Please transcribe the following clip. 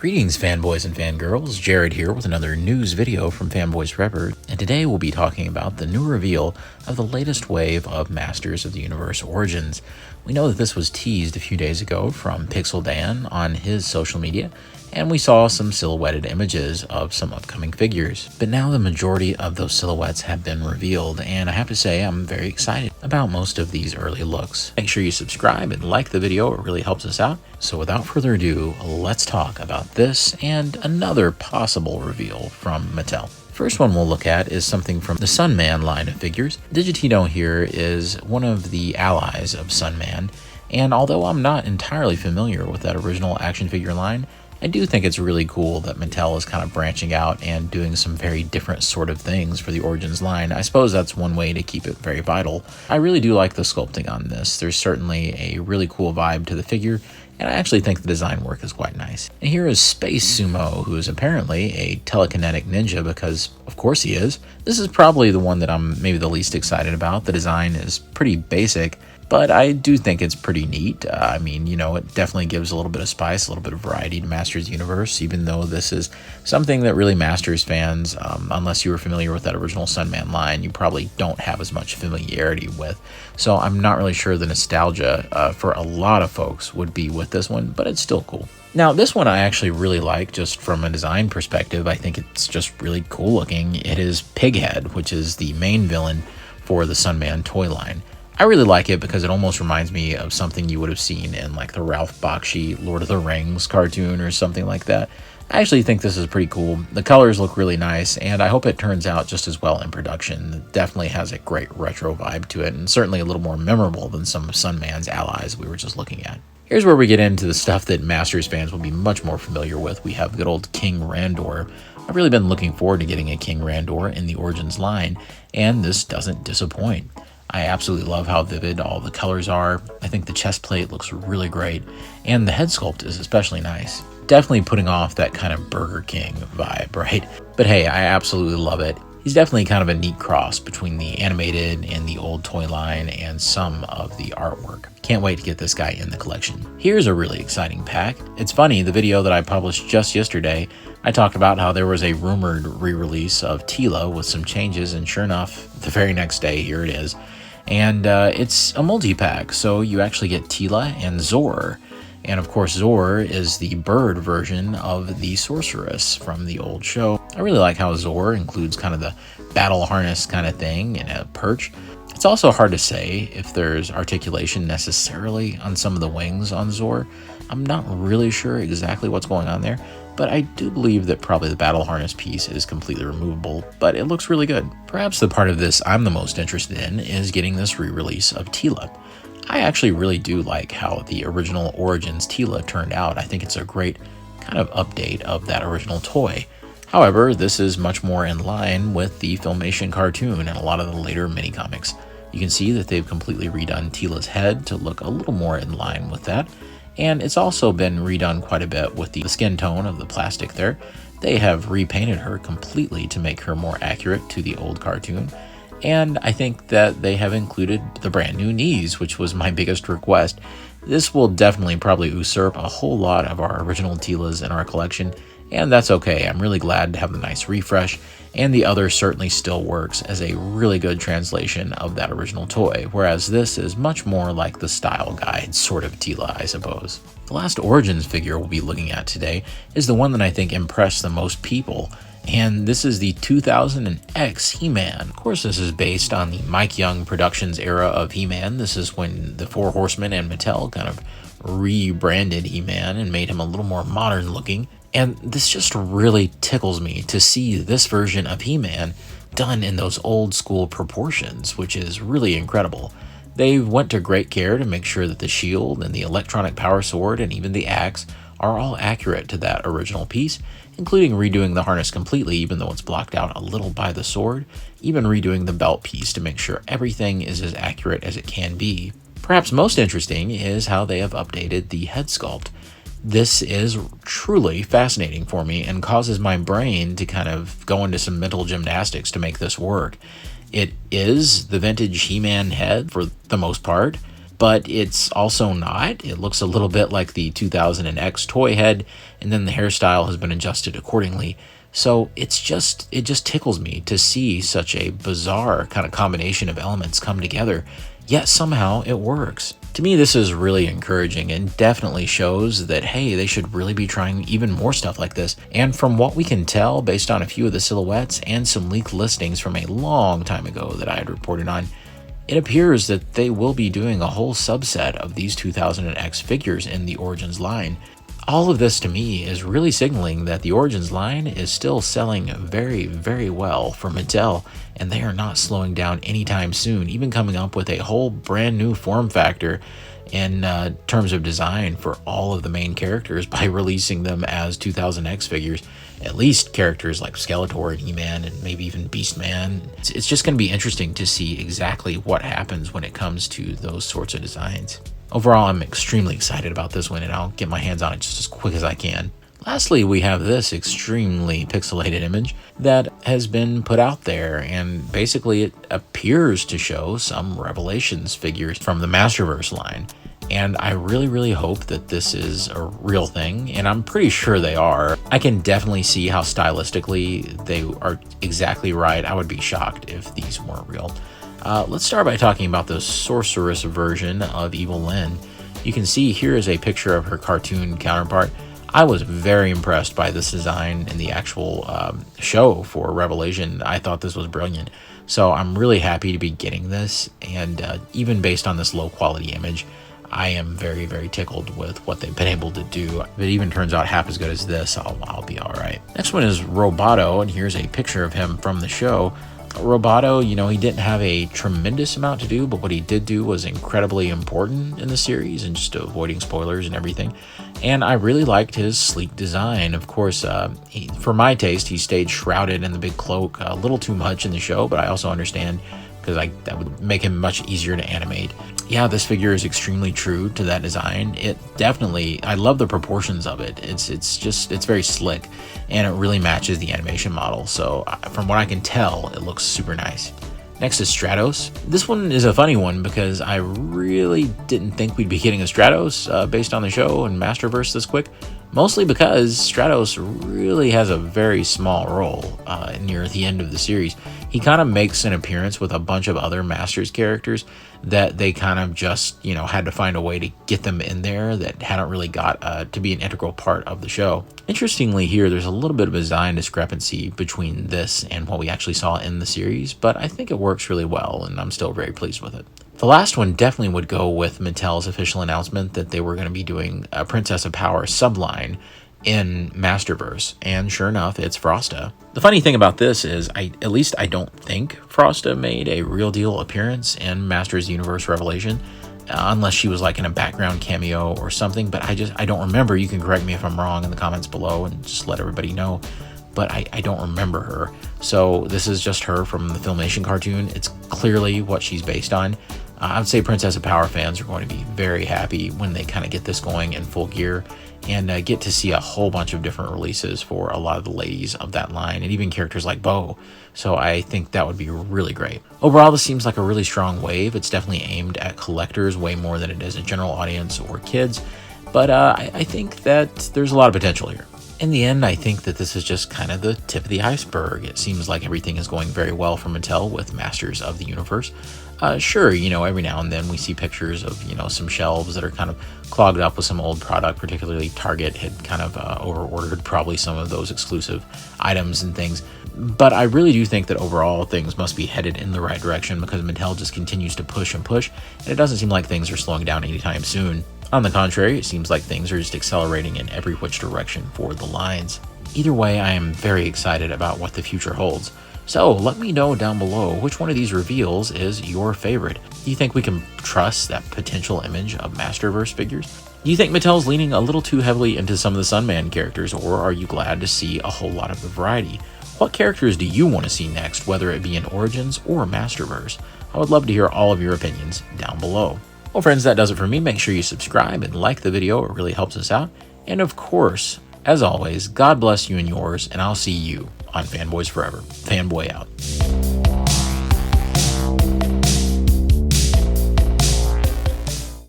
Greetings, fanboys and fangirls. Jared here with another news video from Fanboys Forever, and today we'll be talking about the new reveal of the latest wave of Masters of the Universe Origins. We know that this was teased a few days ago from Pixel Dan on his social media, and we saw some silhouetted images of some upcoming figures. But now the majority of those silhouettes have been revealed, and I have to say I'm very excited about most of these early looks. Make sure you subscribe and like the video, it really helps us out. So without further ado, let's talk about this and another possible reveal from Mattel. First one we'll look at is something from the Sunman line of figures. Digitino here is one of the allies of Sunman, and although I'm not entirely familiar with that original action figure line, I do think it's really cool that Mattel is kind of branching out and doing some very different sort of things for the Origins line. I suppose that's one way to keep it very vital. I really do like the sculpting on this. There's certainly a really cool vibe to the figure, and I actually think the design work is quite nice. And here is Space Sumo, who is apparently a telekinetic ninja because, of course he is. This is probably the one that I'm maybe the least excited about. The design is pretty basic, but I do think it's pretty neat. I mean, you know, it definitely gives a little bit of spice, a little bit of variety to Masters Universe, even though this is something that really Masters fans, unless you were familiar with that original Sunman line, you probably don't have as much familiarity with. So I'm not really sure the nostalgia for a lot of folks would be with this one, but it's still cool. Now, this one I actually really like just from a design perspective. I think it's just really cool looking. It is Pighead, which is the main villain for the Sunman toy line. I really like it because it almost reminds me of something you would have seen in like the Ralph Bakshi Lord of the Rings cartoon or something like that. I actually think this is pretty cool. The colors look really nice, and I hope it turns out just as well in production. It definitely has a great retro vibe to it, and certainly a little more memorable than some of Sunman's allies we were just looking at. Here's where we get into the stuff that Masters fans will be much more familiar with. We have good old King Randor. I've really been looking forward to getting a King Randor in the Origins line, and this doesn't disappoint. I absolutely love how vivid all the colors are. I think the chest plate looks really great, and the head sculpt is especially nice. Definitely putting off that kind of Burger King vibe, right? But hey, I absolutely love it. He's definitely kind of a neat cross between the animated and the old toy line and some of the artwork. Can't wait to get this guy in the collection. Here's a really exciting pack. It's funny, the video that I published just yesterday, I talked about how there was a rumored re-release of Teela with some changes, and sure enough, the very next day, here it is. And it's a multi-pack, so you actually get Teela and Zor. And of course, Zor is the bird version of the sorceress from the old show. I really like how Zor includes kind of the battle harness kind of thing and a perch. It's also hard to say if there's articulation necessarily on some of the wings on Zor. I'm not really sure exactly what's going on there, but I do believe that probably the battle harness piece is completely removable, but it looks really good. Perhaps the part of this I'm the most interested in is getting this re-release of Teela. I actually really do like how the original Origins Teela turned out. I think it's a great kind of update of that original toy. However, this is much more in line with the Filmation cartoon and a lot of the later mini-comics. You can see that they've completely redone Teela's head to look a little more in line with that. And it's also been redone quite a bit with the skin tone of the plastic there. They have repainted her completely to make her more accurate to the old cartoon. And I think that they have included the brand new knees, which was my biggest request. This will definitely probably usurp a whole lot of our original Teelas in our collection, and that's okay. I'm really glad to have the nice refresh, and the other certainly still works as a really good translation of that original toy, whereas this is much more like the style guide sort of Teela, I suppose. The last Origins figure we'll be looking at today is the one that I think impressed the most people, and this is the 2000X HeMan. Of course, this is based on the Mike Young Productions era of HeMan. This is when the Four Horsemen and Mattel kind of rebranded HeMan and made him a little more modern looking. And this just really tickles me to see this version of HeMan done in those old school proportions, which is really incredible. They went to great care to make sure that the shield and the electronic power sword and even the axe are all accurate to that original piece, including redoing the harness completely even though it's blocked out a little by the sword, even redoing the belt piece to make sure everything is as accurate as it can be. Perhaps most interesting is how they have updated the head sculpt. This is truly fascinating for me and causes my brain to kind of go into some mental gymnastics to make this work. It is the vintage HeMan head for the most part, but it's also not. It looks a little bit like the 2000X toy head, and then the hairstyle has been adjusted accordingly. So it just tickles me to see such a bizarre kind of combination of elements come together, yet somehow it works. To me, this is really encouraging and definitely shows that, hey, they should really be trying even more stuff like this. And from what we can tell, based on a few of the silhouettes and some leaked listings from a long time ago that I had reported on, it appears that they will be doing a whole subset of these 2000X figures in the Origins line. All of this to me is really signaling that the Origins line is still selling very, very well for Mattel, and they are not slowing down anytime soon, even coming up with a whole brand new form factor in terms of design for all of the main characters by releasing them as 2000X figures. At least characters like Skeletor and HeMan and maybe even Beastman. It's just going to be interesting to see exactly what happens when it comes to those sorts of designs. Overall, I'm extremely excited about this one, and I'll get my hands on it just as quick as I can. Lastly, we have this extremely pixelated image that has been put out there, and basically it appears to show some Revelations figures from the Masterverse line. And I really, really hope that this is a real thing, and I'm pretty sure they are. I can definitely see how stylistically they are exactly right. I would be shocked if these weren't real. Let's start by talking about the sorceress version of Evil Lyn. You can see here is a picture of her cartoon counterpart. I was very impressed by this design in the actual show for Revelation. I thought this was brilliant. So I'm really happy to be getting this, and even based on this low quality image, I am very, very tickled with what they've been able to do. If it even turns out half as good as this, I'll be all right. Next one is Roboto, and here's a picture of him from the show. Roboto, he didn't have a tremendous amount to do, but what he did do was incredibly important in the series, and just avoiding spoilers and everything. And I really liked his sleek design. Of course, for my taste, he stayed shrouded in the big cloak a little too much in the show, but I also understand because that would make him much easier to animate. Yeah, this figure is extremely true to that design. It definitely, I love the proportions of it. It's very slick, and it really matches the animation model. So from what I can tell, it looks super nice. Next is Stratos. This one is a funny one because I really didn't think we'd be getting a Stratos based on the show and Masterverse this quick. Mostly because Stratos really has a very small role near the end of the series. He kind of makes an appearance with a bunch of other Masters characters that they kind of just, had to find a way to get them in there that hadn't really got to be an integral part of the show. Interestingly here, there's a little bit of a design discrepancy between this and what we actually saw in the series, but I think it works really well, and I'm still very pleased with it. The last one definitely would go with Mattel's official announcement that they were going to be doing a Princess of Power subline in Masterverse, and sure enough, it's Frosta. The funny thing about this is, I don't think Frosta made a real deal appearance in Masters Universe Revelation, unless she was like in a background cameo or something, but I don't remember. You can correct me if I'm wrong in the comments below and just let everybody know, but I don't remember her. So this is just her from the Filmation cartoon. It's clearly what she's based on. I would say Princess of Power fans are going to be very happy when they kind of get this going in full gear and get to see a whole bunch of different releases for a lot of the ladies of that line, and even characters like Bo. So I think that would be really great. Overall, this seems like a really strong wave. It's definitely aimed at collectors way more than it is a general audience or kids, but I think that there's a lot of potential here. In the end, I think that this is just kind of the tip of the iceberg. It seems like everything is going very well for Mattel with Masters of the Universe. Sure, every now and then we see pictures of, some shelves that are kind of clogged up with some old product, particularly Target had kind of over-ordered probably some of those exclusive items and things. But I really do think that overall things must be headed in the right direction because Mattel just continues to push and push, and it doesn't seem like things are slowing down anytime soon. On the contrary, it seems like things are just accelerating in every which direction for the lines. Either way, I am very excited about what the future holds. So let me know down below which one of these reveals is your favorite. Do you think we can trust that potential image of Masterverse figures? Do you think Mattel's leaning a little too heavily into some of the Sunman characters, or are you glad to see a whole lot of the variety? What characters do you want to see next, whether it be in Origins or Masterverse? I would love to hear all of your opinions down below. Well friends, that does it for me. Make sure you subscribe and like the video. It really helps us out. And of course, as always, God bless you and yours, and I'll see you on Fanboys Forever. Fanboy out.